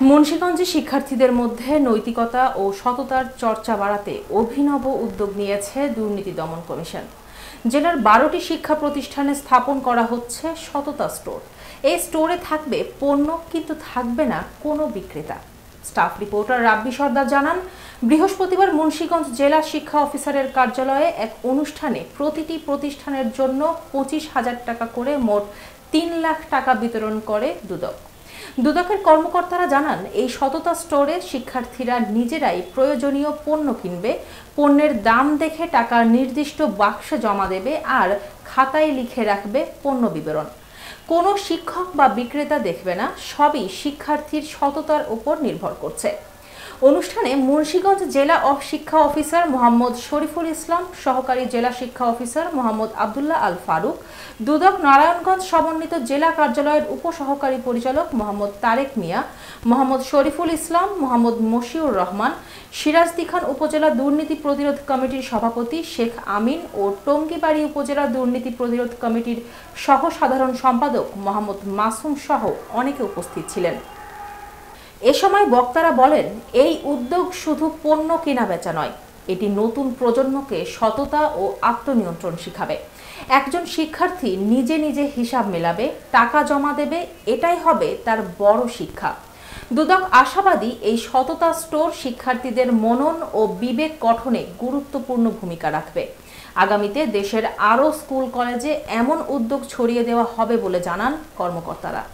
মুন্সিগঞ্জে শিক্ষার্থীদের মধ্যে নৈতিকতা ও সততার চর্চা বাড়াতে অভিনব উদ্যোগ নিয়েছে দুর্নীতি দমন কমিশন। জেলার ১২টি শিক্ষা প্রতিষ্ঠানে স্থাপন করা হচ্ছে সততা স্টোর। এই স্টোরে থাকবে পণ্য, কিন্তু থাকবে না কোনো বিক্রেতা। স্টাফ রিপোর্টার রাব্বি সর্দার জানান, বৃহস্পতিবার মুন্সিগঞ্জ জেলা শিক্ষা অফিসারের কার্যালয়ে এক অনুষ্ঠানে প্রতিটি প্রতিষ্ঠানের জন্য ২৫,০০০ টাকা করে মোট ৩ লাখ টাকা বিতরণ করে দুদক। দুদকের কর্মকর্তারা জানান, এই সততা স্টোরে শিক্ষার্থীরা নিজেরাই প্রয়োজনীয় পণ্য কিনবে, পণ্যের দাম দেখে টাকা নির্দিষ্ট বাক্সে জমা দেবে আর খাতায় লিখে রাখবে পণ্য বিবরণ। কোনো শিক্ষক বা বিক্রেতা দেখবে না, সবই শিক্ষার্থীর সততার উপর নির্ভর করছে। অনুষ্ঠানে মুন্সিগঞ্জ জেলা শিক্ষা অফিসার মোহাম্মদ শরীফুল ইসলাম, সহকারী জেলা শিক্ষা অফিসার মোহাম্মদ আবদুল্লাহ আল ফারুক, দুদক নারায়ণগঞ্জ সমন্বিত জেলা কার্যালয়ের উপসহকারী পরিচালক মোহাম্মদ তারেক মিয়া, মোহাম্মদ শরীফুল ইসলাম, মোহাম্মদ মশিউর রহমান, সিরাজদি খান উপজেলা দুর্নীতি প্রতিরোধ কমিটির সভাপতি শেখ আমিন ও টঙ্গীবাড়ি উপজেলা দুর্নীতি প্রতিরোধ কমিটির সহ সাধারণ সম্পাদক মোহাম্মদ মাসুম সহ অনেকে উপস্থিত ছিলেন। এ সময় বক্তারা বলেন, এই উদ্যোগ শুধু পণ্য কেনা বেচা নয়, এটি নতুন প্রজন্মকে সততা ও আত্মনিয়ন্ত্রণ শিখাবে। একজন শিক্ষার্থী নিজে নিজে হিসাব মেলাবে, টাকা জমা দেবে, এটাই হবে তার বড় শিক্ষা। দুদক আশাবাদী, এই সততা স্টোর শিক্ষার্থীদের মনন ও বিবেক গঠনে গুরুত্বপূর্ণ ভূমিকা রাখবে। আগামীতে দেশের আরও স্কুল কলেজে এমন উদ্যোগ ছড়িয়ে দেওয়া হবে বলে জানান কর্মকর্তারা।